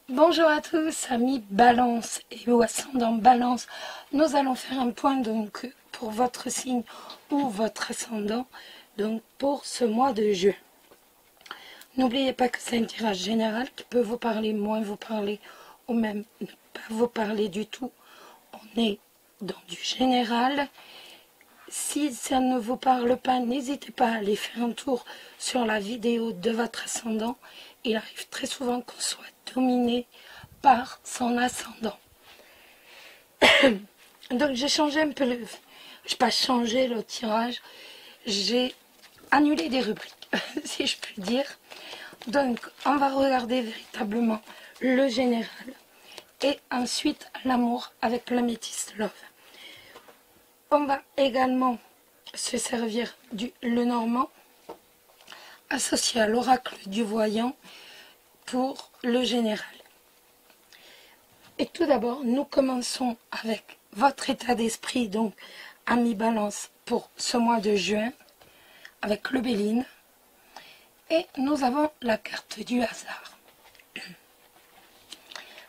Bonjour à tous, amis Balance et ou ascendant Balance. Nous allons faire un point donc pour votre signe ou votre ascendant donc pour ce mois de juin. N'oubliez pas que c'est un tirage général qui peut vous parler, moins vous parler ou même ne pas vous parler du tout. On est dans du général. Si ça ne vous parle pas, n'hésitez pas à aller faire un tour sur la vidéo de votre ascendant. Il arrive très souvent qu'on soit dominé par son ascendant. Donc j'ai changé un peu le... Je n'ai pas changé le tirage, j'ai annulé des rubriques, si je puis dire. Donc on va regarder véritablement le général et ensuite l'amour avec l'améthyste love. On va également se servir du Lenormand associé à l'oracle du voyant pour le général. Et tout d'abord, nous commençons avec votre état d'esprit, donc ami Balance, pour ce mois de juin, avec le Béline. Et nous avons la carte du hasard.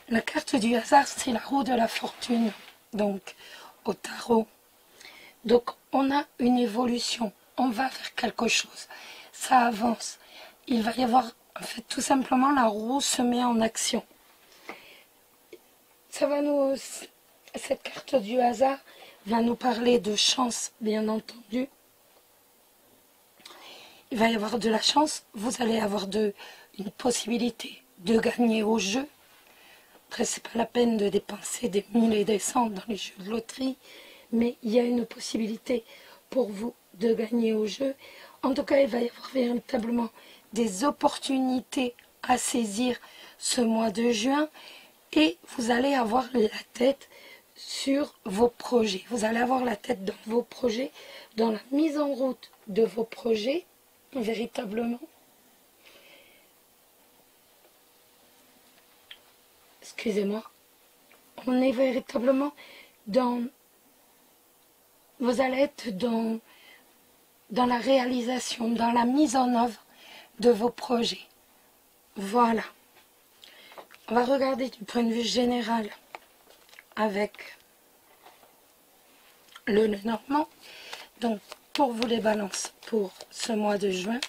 La carte du hasard, c'est la roue de la fortune, donc au tarot. Donc on a une évolution, on va vers quelque chose, ça avance. Il va y avoir, en fait, tout simplement, la roue se met en action. Cette carte du hasard va nous parler de chance, bien entendu. Il va y avoir de la chance, vous allez avoir une possibilité de gagner au jeu. Après, c'est pas la peine de dépenser des 1000 et des cents dans les jeux de loterie, mais il y a une possibilité pour vous de gagner au jeu. En tout cas, il va y avoir véritablement des opportunités à saisir ce mois de juin. Et vous allez avoir la tête sur vos projets. Vous allez avoir la tête dans vos projets, dans la mise en route de vos projets, véritablement. Excusez-moi. On est véritablement dans... Vous allez être dans la réalisation, dans la mise en œuvre de vos projets. Voilà. On va regarder du point de vue général avec le Lenormand. Donc, pour vous les balances, pour ce mois de juin,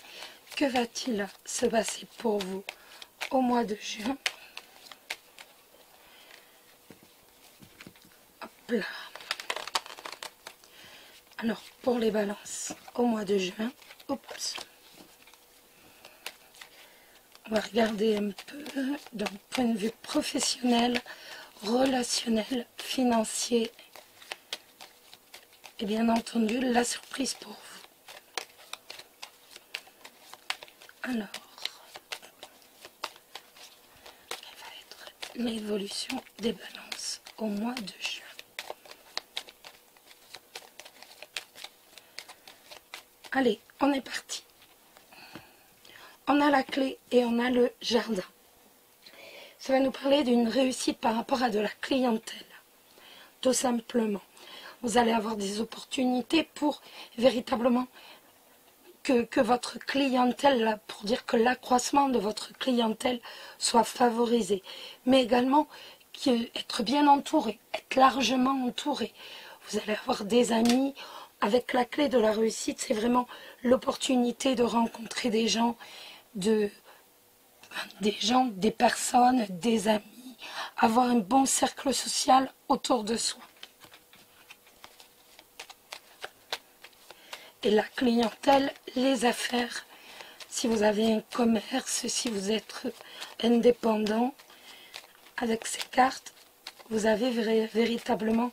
que va-t-il se passer pour vous au mois de juin? Hop là. Alors, pour les balances, au mois de juin, oups, on va regarder un peu d'un point de vue professionnel, relationnel, financier, et bien entendu, la surprise pour vous. Alors, quelle va être l'évolution des balances au mois de juin? Allez, on est parti. On a la clé et on a le jardin. Ça va nous parler d'une réussite par rapport à de la clientèle, tout simplement. Vous allez avoir des opportunités pour véritablement que votre clientèle, pour dire que l'accroissement de votre clientèle soit favorisé, mais également être bien entouré, être largement entouré. Vous allez avoir des amis. Avec la clé de la réussite, c'est vraiment l'opportunité de rencontrer des gens, des personnes, des amis, avoir un bon cercle social autour de soi. Et la clientèle, les affaires, si vous avez un commerce, si vous êtes indépendant, avec ces cartes, vous avez véritablement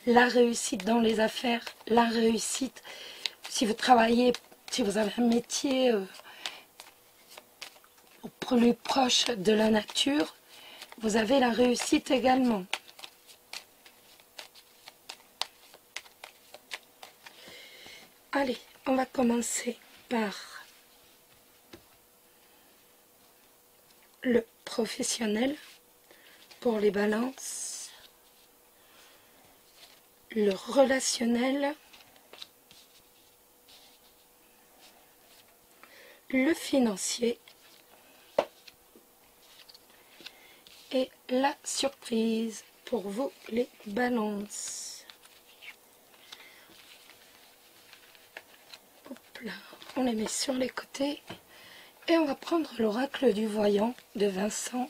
la réussite dans les affaires, la réussite si vous travaillez, si vous avez un métier plus proche de la nature, vous avez la réussite également. Allez, on va commencer par le professionnel pour les balances, le relationnel, le financier et la surprise pour vous les balances. Hop là, on les met sur les côtés et on va prendre l'oracle du voyant de Vincent.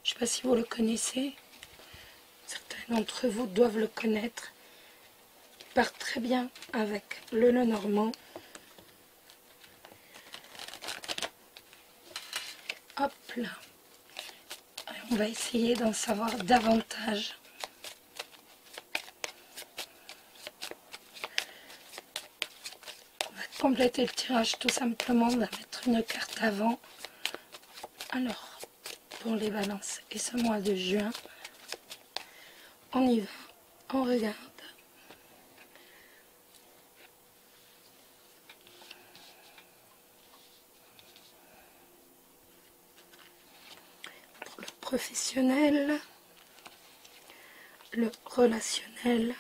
Je ne sais pas si vous le connaissez, certains d'entre vous doivent le connaître. Il part très bien avec le Lenormand. Hop là. On va essayer d'en savoir davantage. On va compléter le tirage tout simplement. On va mettre une carte avant. Alors, pour les balances et ce mois de juin, on y va, on regarde. Professionnel, le relationnel, le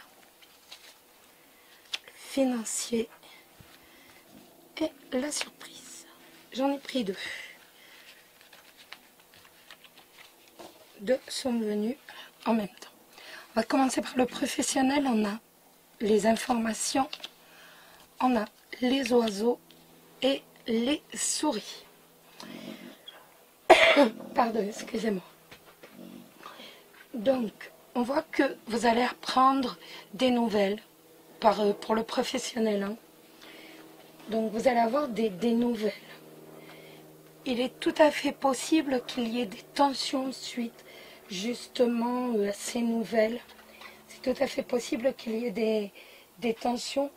financier et la surprise. J'en ai pris deux. Deux sont venus en même temps. On va commencer par le professionnel. On a les informations, on a les oiseaux et les souris. Pardon, excusez-moi. Donc, on voit que vous allez apprendre des nouvelles pour le professionnel. Hein. Donc, vous allez avoir des nouvelles. Il est tout à fait possible qu'il y ait des tensions suite justement à ces nouvelles. C'est tout à fait possible qu'il y ait des tensions.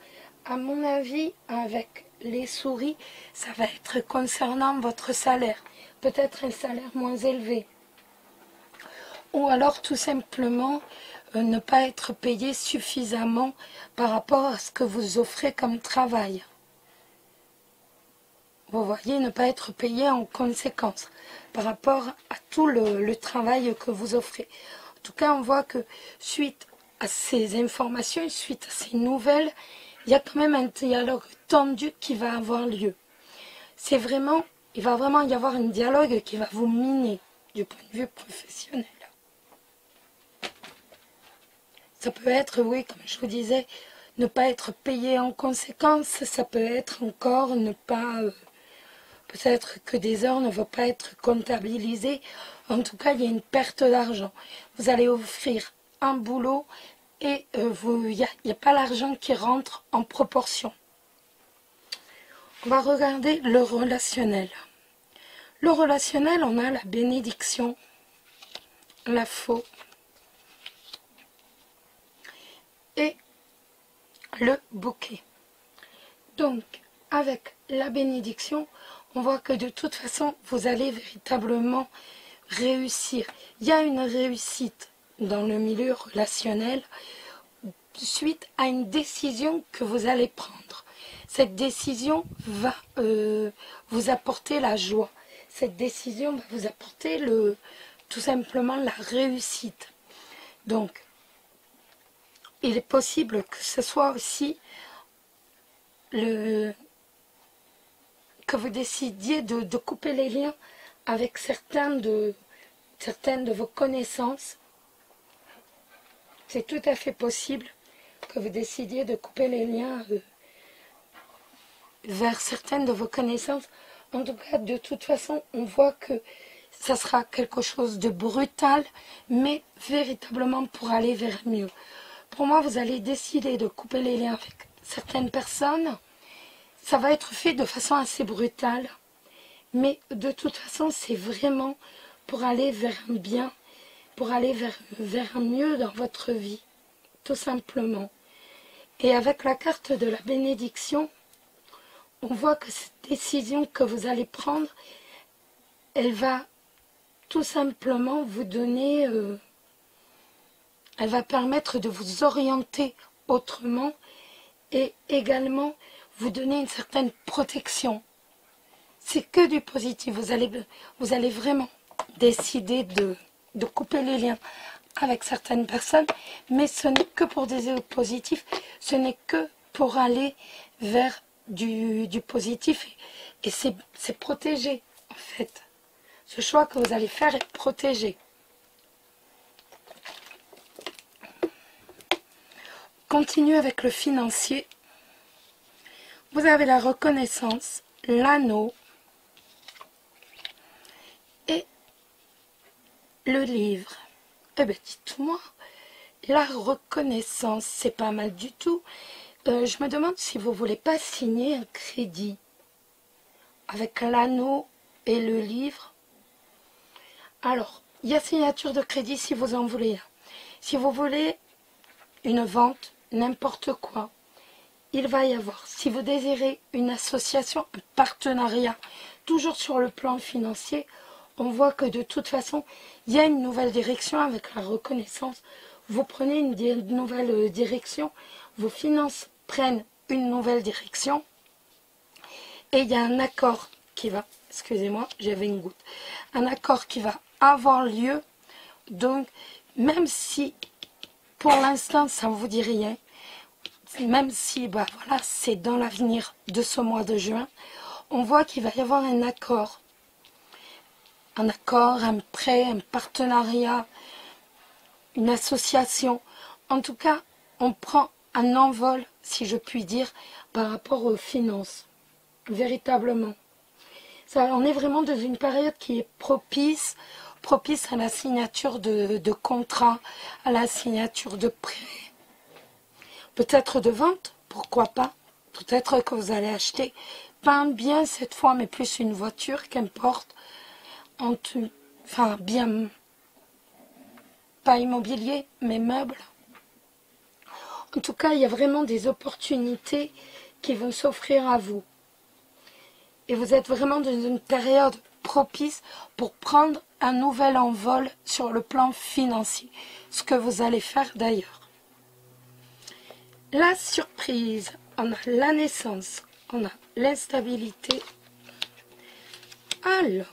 À mon avis, avec les souris, ça va être concernant votre salaire. Peut-être un salaire moins élevé. Ou alors tout simplement ne pas être payé suffisamment par rapport à ce que vous offrez comme travail. Vous voyez, ne pas être payé en conséquence par rapport à tout le travail que vous offrez. En tout cas, on voit que suite à ces informations, suite à ces nouvelles, il y a quand même un dialogue tendu qui va avoir lieu. C'est vraiment, il va vraiment y avoir un dialogue qui va vous miner du point de vue professionnel. Ça peut être, oui, comme je vous disais, ne pas être payé en conséquence. Ça peut être encore ne pas... peut-être que des heures ne vont pas être comptabilisées. En tout cas, il y a une perte d'argent. Vous allez offrir un boulot et il n'y a pas l'argent qui rentre en proportion. On va regarder le relationnel. Le relationnel, on a la bénédiction, la faux et le bouquet. Donc, avec la bénédiction, on voit que de toute façon, vous allez véritablement réussir. Il y a une réussite dans le milieu relationnel suite à une décision que vous allez prendre. Cette décision va vous apporter la joie. Cette décision va vous apporter tout simplement la réussite. Donc, il est possible que ce soit aussi que vous décidiez de couper les liens avec certaines de vos connaissances. C'est tout à fait possible que vous décidiez de couper les liens vers certaines de vos connaissances. En tout cas, de toute façon, on voit que ça sera quelque chose de brutal, mais véritablement pour aller vers mieux. Pour moi, vous allez décider de couper les liens avec certaines personnes. Ça va être fait de façon assez brutale, mais de toute façon, c'est vraiment pour aller vers un bien, pour aller vers un mieux dans votre vie, tout simplement. Et avec la carte de la bénédiction, on voit que cette décision que vous allez prendre, elle va tout simplement vous donner... elle va permettre de vous orienter autrement et également vous donner une certaine protection. C'est que du positif. Vous allez vraiment décider de couper les liens avec certaines personnes, mais ce n'est que pour des positifs, ce n'est que pour aller vers du positif et c'est protégé en fait. Ce choix que vous allez faire est protégé. continue avec le financier. Vous avez la reconnaissance, l'anneau et le livre. Eh bien, dites-moi, la reconnaissance, c'est pas mal du tout. Je me demande si vous voulez pas signer un crédit avec l'anneau et le livre. Alors, il y a signature de crédit si vous en voulez. Si vous voulez une vente, n'importe quoi, il va y avoir. Si vous désirez une association, un partenariat, toujours sur le plan financier, on voit que de toute façon, il y a une nouvelle direction avec la reconnaissance. Vous prenez une nouvelle direction, vos finances prennent une nouvelle direction et il y a un accord qui va, excusez-moi, j'avais une goutte, un accord qui va avoir lieu. Donc, même si pour l'instant ça ne vous dit rien, même si voilà, c'est dans l'avenir de ce mois de juin, on voit qu'il va y avoir un accord, un prêt, un partenariat, une association. En tout cas, on prend un envol, si je puis dire, par rapport aux finances, véritablement. Ça, on est vraiment dans une période qui est propice à la signature de contrats, à la signature de prêts, peut-être de vente, pourquoi pas. Peut-être que vous allez acheter, pas un bien cette fois, mais plus une voiture, qu'importe. Enfin, bien, pas immobilier, mais meubles. En tout cas, il y a vraiment des opportunités qui vont s'offrir à vous. Et vous êtes vraiment dans une période propice pour prendre un nouvel envol sur le plan financier. Ce que vous allez faire d'ailleurs. La surprise, on a la naissance, on a l'instabilité. Alors,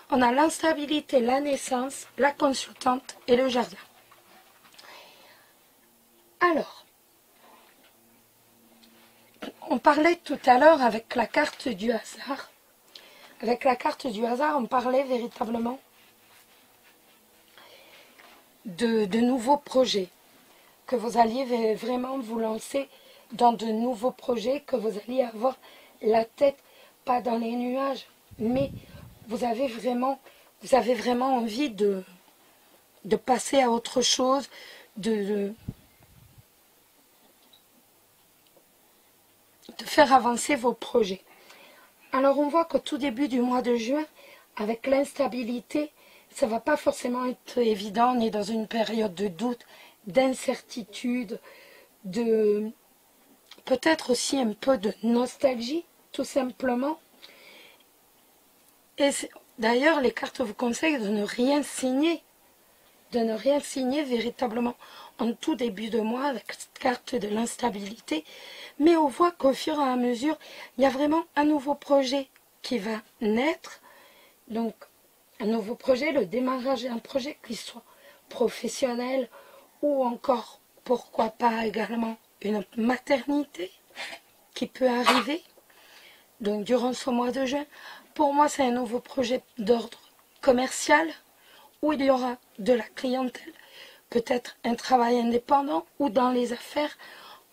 on a l'instabilité, la naissance, la consultante et le jardin. Alors, on parlait tout à l'heure avec la carte du hasard. Avec la carte du hasard, on parlait véritablement de nouveaux projets. Que vous alliez vraiment vous lancer dans de nouveaux projets, que vous alliez avoir la tête pas dans les nuages, mais vous avez vraiment envie de passer à autre chose, de faire avancer vos projets. Alors on voit qu'au tout début du mois de juin, avec l'instabilité, ça ne va pas forcément être évident, on est dans une période de doute, d'incertitude, de peut-être aussi un peu de nostalgie, tout simplement. Et d'ailleurs, les cartes vous conseillent de ne rien signer, véritablement en tout début de mois avec cette carte de l'instabilité. Mais on voit qu'au fur et à mesure, il y a vraiment un nouveau projet qui va naître. Donc, un nouveau projet, le démarrage d'un projet qui soit professionnel ou encore, pourquoi pas également, une maternité qui peut arriver. Donc, durant ce mois de juin, pour moi, c'est un nouveau projet d'ordre commercial où il y aura de la clientèle, peut-être un travail indépendant ou dans les affaires.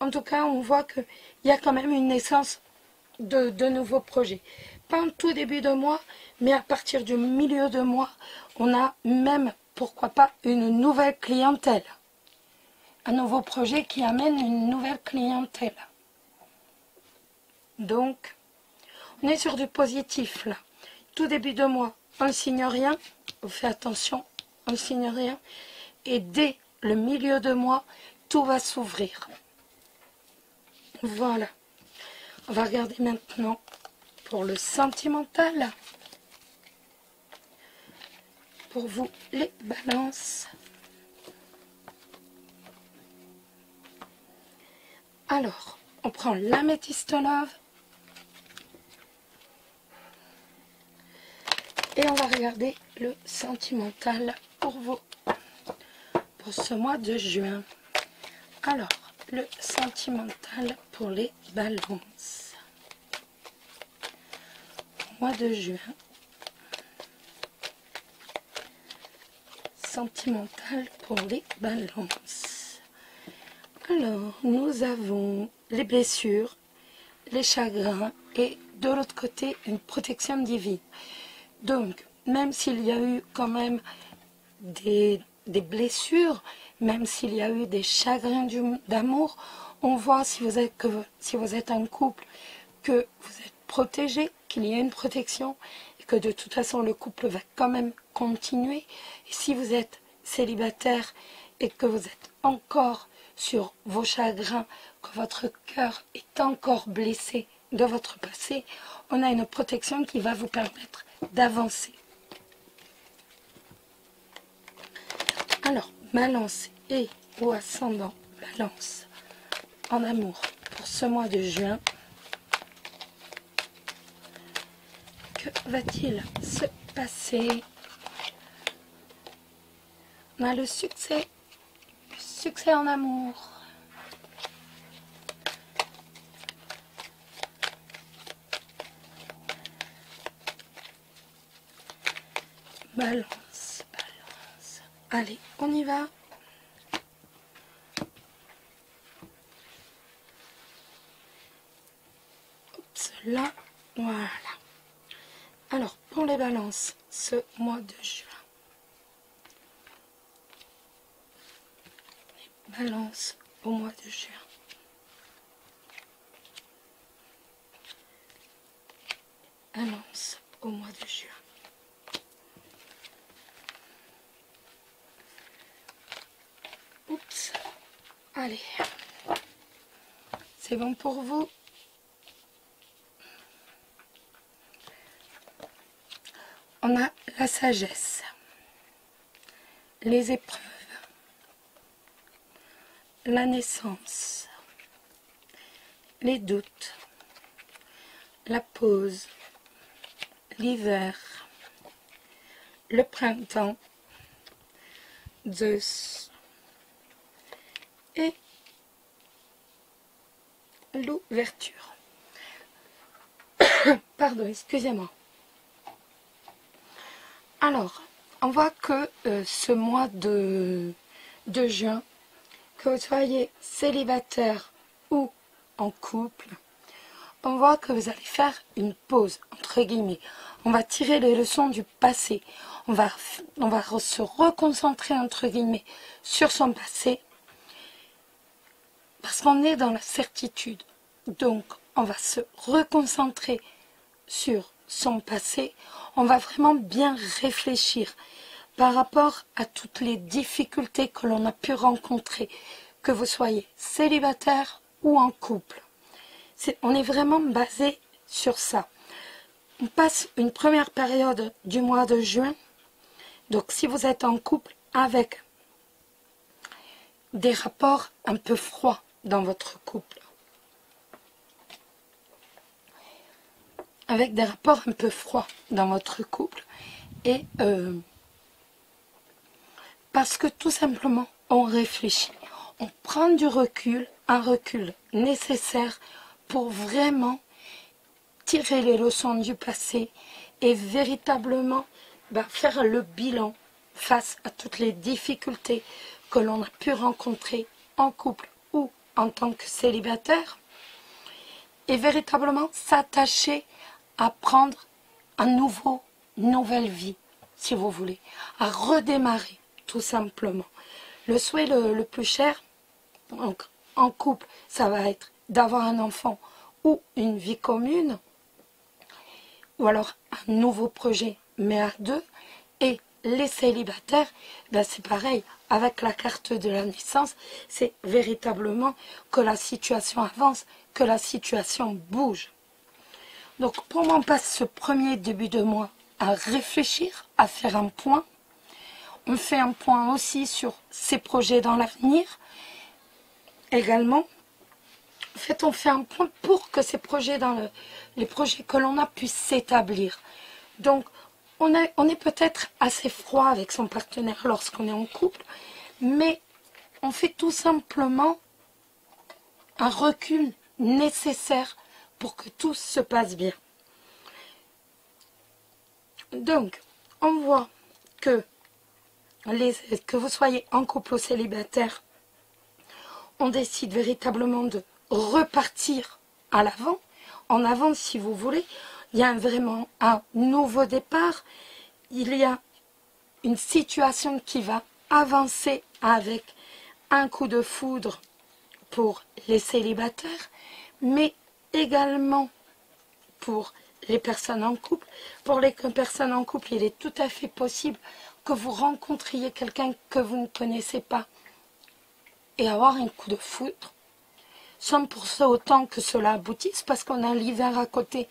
En tout cas, on voit qu'il y a quand même une naissance de nouveaux projets. Pas en tout début de mois, mais à partir du milieu de mois, on a même, pourquoi pas, une nouvelle clientèle. Un nouveau projet qui amène une nouvelle clientèle. Donc, on est sur du positif là. Tout début de mois, on ne signe rien. On fait attention, on ne signe rien. Et dès le milieu de mois, tout va s'ouvrir. Voilà. On va regarder maintenant pour le sentimental. Pour vous, les balances. Alors, on prend l'améthyste love. Et on va regarder le sentimental pour vous, pour ce mois de juin. Alors, le sentimental pour les balances. Mois de juin. Sentimental pour les balances. Alors, nous avons les blessures, les chagrins et de l'autre côté, une protection divine. Donc, même s'il y a eu quand même des blessures, même s'il y a eu des chagrins d'amour, on voit si vous êtes un couple que vous êtes protégé, qu'il y a une protection et que de toute façon le couple va quand même continuer. Et si vous êtes célibataire et que vous êtes encore sur vos chagrins, que votre cœur est encore blessé de votre passé, on a une protection qui va vous permettre d'avancer. Alors, Balance et ou ascendant Balance en amour pour ce mois de juin. Que va-t-il se passer? On a le succès en amour. Balance, balance. Allez, on y va. Oups, là, voilà. Alors, pour les balances, ce mois de juin. Balance au mois de juin. Balance au mois de juin. Oups. Allez. C'est bon pour vous? On a la sagesse, les épreuves, la naissance, les doutes, la pause, l'hiver, le printemps, Zeus et l'ouverture. Pardon, excusez-moi. Alors, on voit que ce mois de juin, que vous soyez célibataire ou en couple, on voit que vous allez faire une pause, entre guillemets. On va tirer les leçons du passé. On va se reconcentrer, entre guillemets, sur son passé. Parce qu'on est dans la certitude. Donc, on va se reconcentrer sur son passé. On va vraiment bien réfléchir par rapport à toutes les difficultés que l'on a pu rencontrer, que vous soyez célibataire ou en couple. On est vraiment basé sur ça. On passe une première période du mois de juin. Donc si vous êtes en couple avec des rapports un peu froids dans votre couple, avec des rapports un peu froids dans votre couple, et parce que tout simplement on réfléchit, on prend du recul, un recul nécessaire pour vraiment tirer les leçons du passé et véritablement faire le bilan face à toutes les difficultés que l'on a pu rencontrer en couple ou en tant que célibataire, et véritablement s'attacher à prendre une nouvelle vie, si vous voulez, à redémarrer tout simplement. Le souhait le plus cher, donc, en couple, ça va être d'avoir un enfant ou une vie commune, ou alors un nouveau projet, mais à deux. Et les célibataires, c'est pareil, avec la carte de la naissance, c'est véritablement que la situation avance, que la situation bouge. Donc pour moi, on passe ce premier début de mois à réfléchir, à faire un point. On fait un point aussi sur ses projets dans l'avenir. Également, en fait, on fait un point pour que ces projets, les projets que l'on a puissent s'établir. Donc, on est peut-être assez froid avec son partenaire lorsqu'on est en couple, mais on fait tout simplement un recul nécessaire pour que tout se passe bien. Donc, on voit que vous soyez en couple ou célibataire, on décide véritablement de repartir à l'avant, en avant si vous voulez, il y a vraiment un nouveau départ, il y a une situation qui va avancer avec un coup de foudre pour les célibataires, mais également pour les personnes en couple. Pour les personnes en couple, il est tout à fait possible que vous rencontriez quelqu'un que vous ne connaissez pas et avoir un coup de foudre, sans pour ça autant que cela aboutisse, parce qu'on a l'hiver à côté.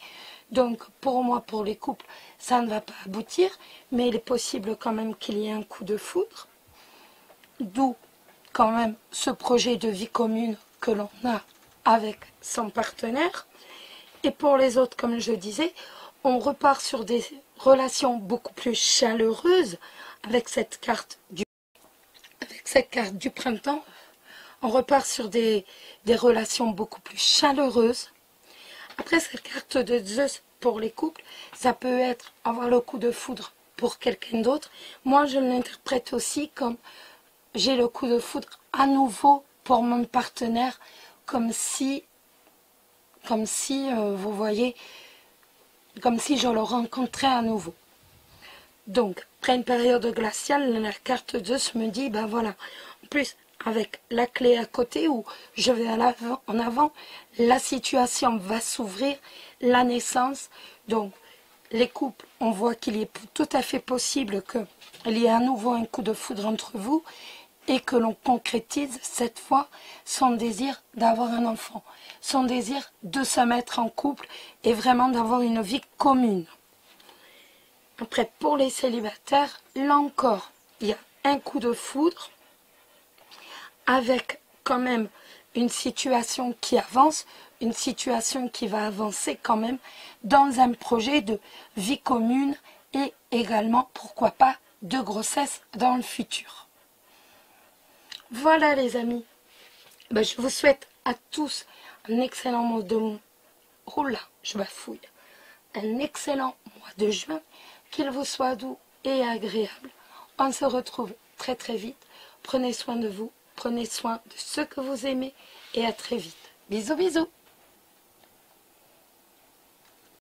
Donc pour moi, pour les couples, ça ne va pas aboutir, mais il est possible quand même qu'il y ait un coup de foudre. D'où quand même ce projet de vie commune que l'on a avec son partenaire. Et pour les autres, comme je disais, on repart sur des relations beaucoup plus chaleureuses avec cette carte du printemps. On repart sur des relations beaucoup plus chaleureuses. Après, cette carte de Zeus pour les couples, ça peut être avoir le coup de foudre pour quelqu'un d'autre. Moi, je l'interprète aussi comme j'ai le coup de foudre à nouveau pour mon partenaire, comme si vous voyez, comme si je le rencontrais à nouveau. Donc, après une période glaciale, la carte de Zeus me dit, ben voilà, en plus, avec la clé à côté où je vais en avant, la situation va s'ouvrir, la naissance. Donc, les couples, on voit qu'il est tout à fait possible qu'il y ait à nouveau un coup de foudre entre vous et que l'on concrétise cette fois son désir d'avoir un enfant, son désir de se mettre en couple et vraiment d'avoir une vie commune. Après, pour les célibataires, là encore, il y a un coup de foudre avec quand même une situation qui avance, une situation qui va avancer quand même dans un projet de vie commune et également, pourquoi pas, de grossesse dans le futur. Voilà les amis, je vous souhaite à tous un excellent mois de... Oh là, je bafouille. Un excellent mois de juin, qu'il vous soit doux et agréable. On se retrouve très très vite. Prenez soin de vous, prenez soin de ceux que vous aimez et à très vite. Bisous bisous.